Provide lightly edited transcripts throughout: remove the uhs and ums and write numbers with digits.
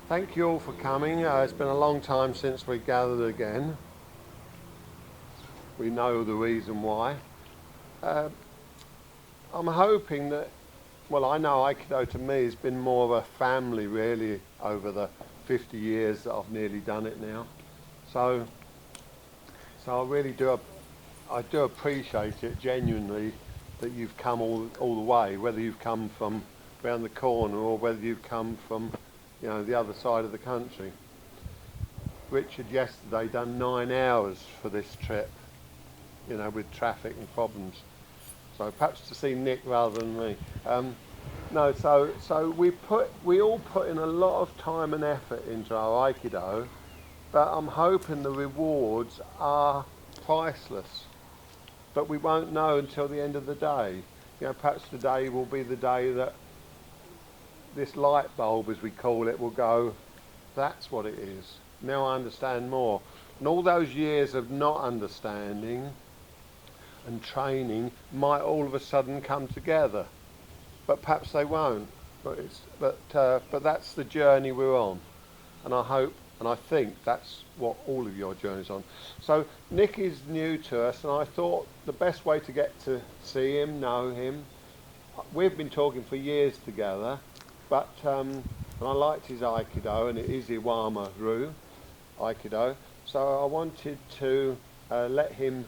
Thank you all for coming. It's been a long time since we gathered again. We know the reason why. I'm hoping that, well, I know Aikido to me has been more of a family really over the 50 years that I've nearly done it now. So I really do, I do appreciate it genuinely that you've come all the way, whether you've come from around the corner or whether you've come from, you know, the other side of the country. Richard yesterday done 9 hours for this trip, you know, with traffic and problems. So perhaps to see Nick rather than me. No, so we all put in a lot of time and effort into our Aikido, but I'm hoping the rewards are priceless. But we won't know until the end of the day. You know, perhaps today will be the day that this light bulb, as we call it, will go, that's what it is. Now I understand more. And all those years of not understanding and training might all of a sudden come together. But perhaps they won't. But that's the journey we're on. And I hope, and I think that's what all of your journey's on. So Nick is new to us, and I thought the best way to get to see him, know him, we've been talking for years together, but and I liked his Aikido, and it is Iwama-Ryu Aikido, so I wanted to let him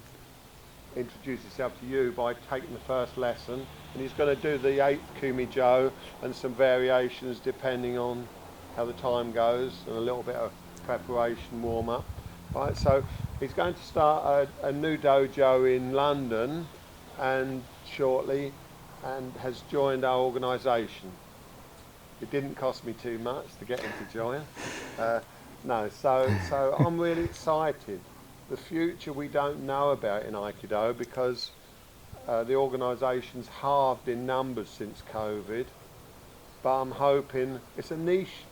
introduce himself to you by taking the first lesson, and he's going to do the 8th Kumijo and some variations depending on how the time goes, and a little bit of preparation, warm-up. Right, so he's going to start a new dojo in London and shortly, and has joined our organisation. It didn't cost me too much to get him to join. No, so I'm really excited. The future we don't know about in Aikido because the organisation's halved in numbers since COVID, but I'm hoping it's a niche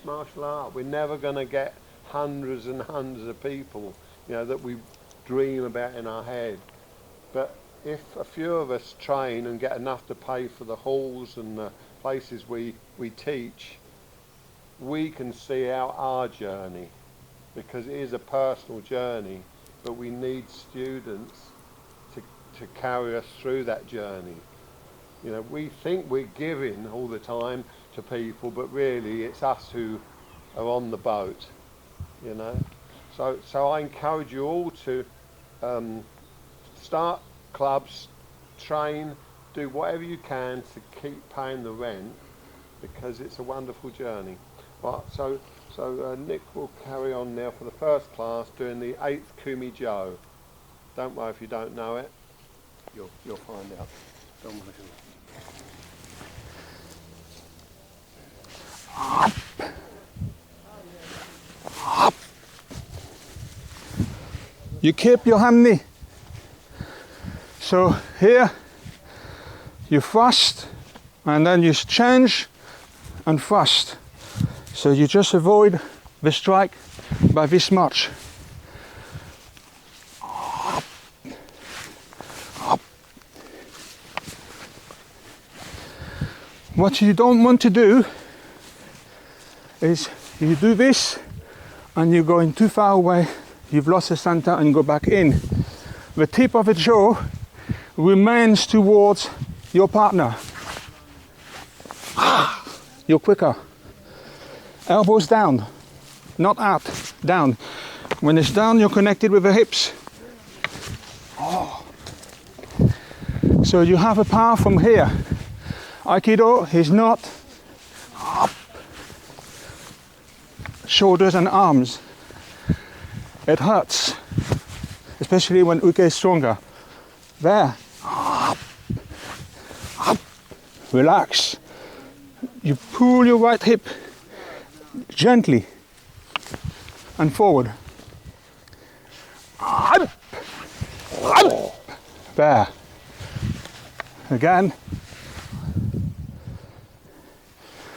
martial art. We're never going to get hundreds and hundreds of people, you know, that we dream about in our head. But if a few of us train and get enough to pay for the halls and the places we teach, we can see out our journey, because it is a personal journey, but we need students to carry us through that journey. You know, we think we're giving all the time to people, but really it's us who are on the boat, you know. So I encourage you all to start clubs, train, do whatever you can to keep paying the rent, because it's a wonderful journey. Right, so Nick will carry on now for the first class doing the 8th Kumijo. Don't worry if you don't know it, you'll find out. Don't worry. Up. Up. You keep your hand knee. So here you thrust and then you change and thrust. So you just avoid the strike by this much. Up. Up. What you don't want to do is you do this and you're going too far away, you've lost the center and go back in. The tip of the jaw remains towards your partner. You're quicker. Elbows down, not out, down. When it's down, you're connected with the hips. Oh. So you have a power from here. Aikido is not up. Shoulders and arms. It hurts, especially when uke is stronger. There, up, up, relax. You pull your right hip gently and forward. Up, up, there. Again.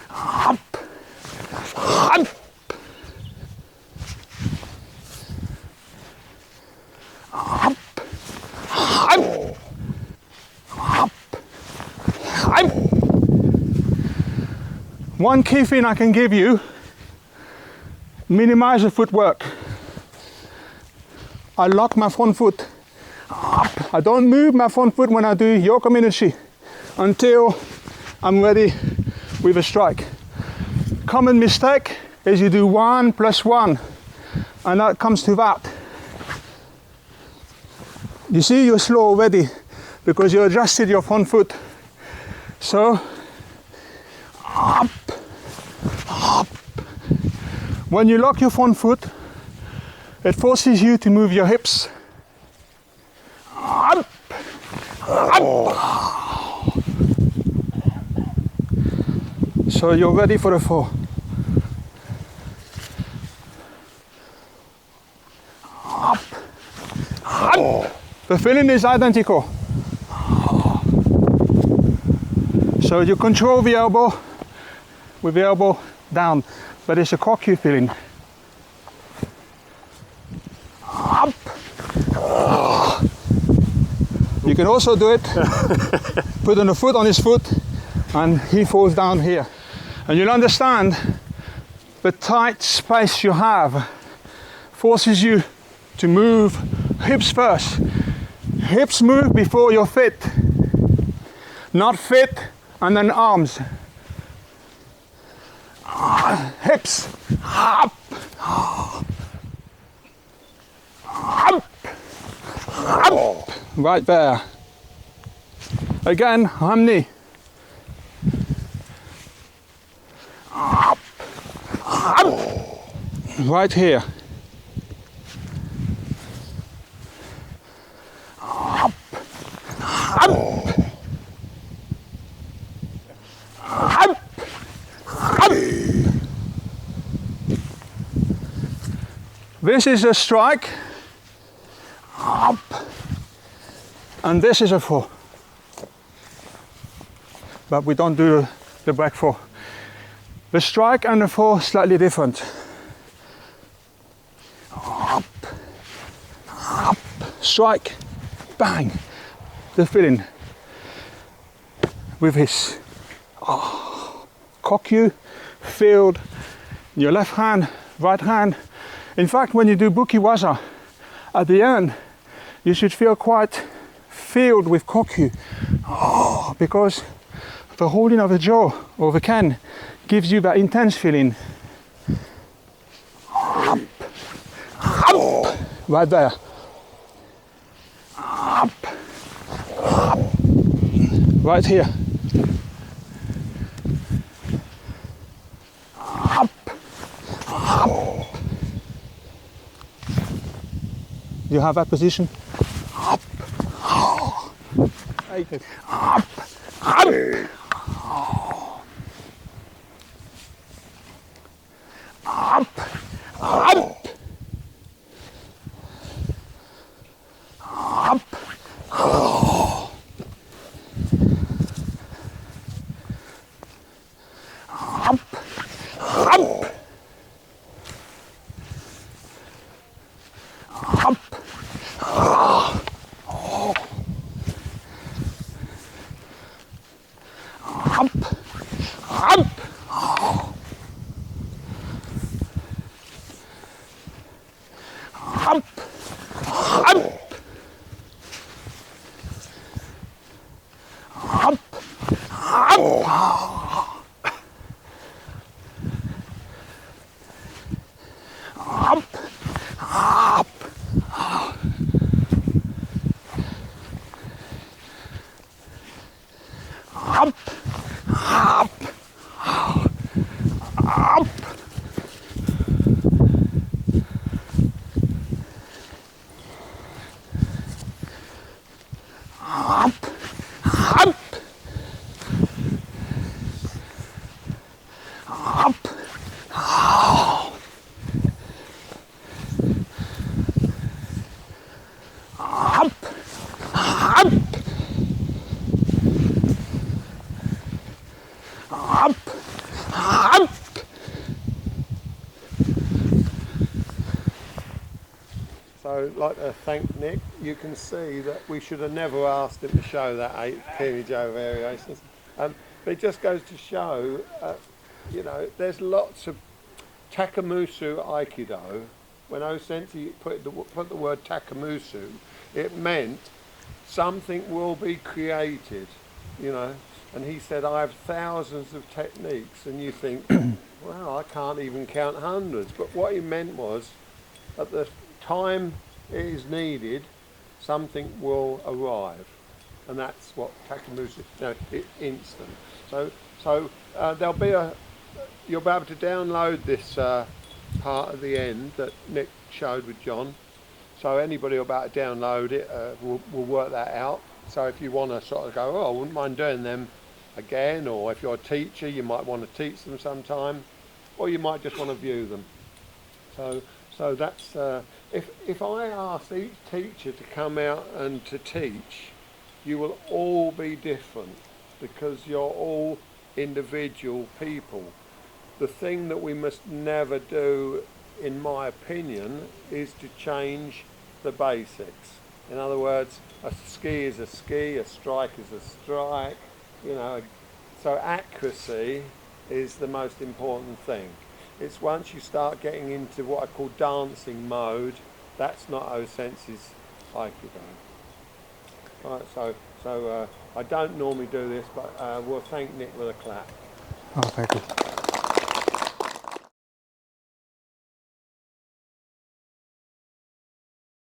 Up, up. Up, up, up, up. One key thing I can give you, minimize the footwork. I lock my front foot up. I don't move my front foot when I do yokominashi until I'm ready with a strike. Common mistake is you do 1 + 1, and that comes to that. You see, you're slow already because you adjusted your front foot. So, up, up. When you lock your front foot, it forces you to move your hips. Up, up. So you're ready for the 4. Up, up. The feeling is identical. So you control the elbow with the elbow down, but it's a kokyu feeling. Up. You can also do it, put on a foot on his foot, and he falls down here. And you'll understand the tight space you have forces you to move hips first. Hips move before your feet, not feet and then arms. Hips, up, up, up, right there. Again, hamni. Up, up, right here. Up, up, up, up. This is a strike, up, and this is a 4. But we don't do the back 4. The strike and the 4 slightly different. Up, up, strike, bang. The feeling with his kokyu filled your left hand, right hand. In fact, when you do bukiwaza, at the end, you should feel quite filled with kokyu, because the holding of the jaw or the ken gives you that intense feeling. Up, up, right there. Up, up, right here. Up, up. You have that position? Up, up, up, up. Up, up, up, oh. Up, up, up, oh. Up, up, oh. Up, up, up, up, up, up, up, up. So I'd like to thank Nick. You can see that we should have never asked him to show that 8 Kumijo variations. But it just goes to show you know, there's lots of Takamusu Aikido. When Sensei put the word Takamusu, it meant something will be created, you know. And he said, I have thousands of techniques, and you think, well, I can't even count hundreds. But what he meant was, at the time it is needed, something will arrive. And that's what Takamusu, you know, it's instant. So there'll be you'll be able to download this part at the end that Nick showed with John. So anybody who'll be able to download it will work that out. So if you want to sort of go, oh, I wouldn't mind doing them again, or if you're a teacher, you might want to teach them sometime, or you might just want to view them. So that's, if I ask each teacher to come out and to teach, you will all be different because you're all individual people. The thing that we must never do, in my opinion, is to change the basics. In other words, a ski is a ski, a strike is a strike, you know. So accuracy is the most important thing. It's once you start getting into what I call dancing mode, that's not Sensei's Aikido. Right, so I don't normally do this, but we'll thank Nick with a clap. Oh, thank you.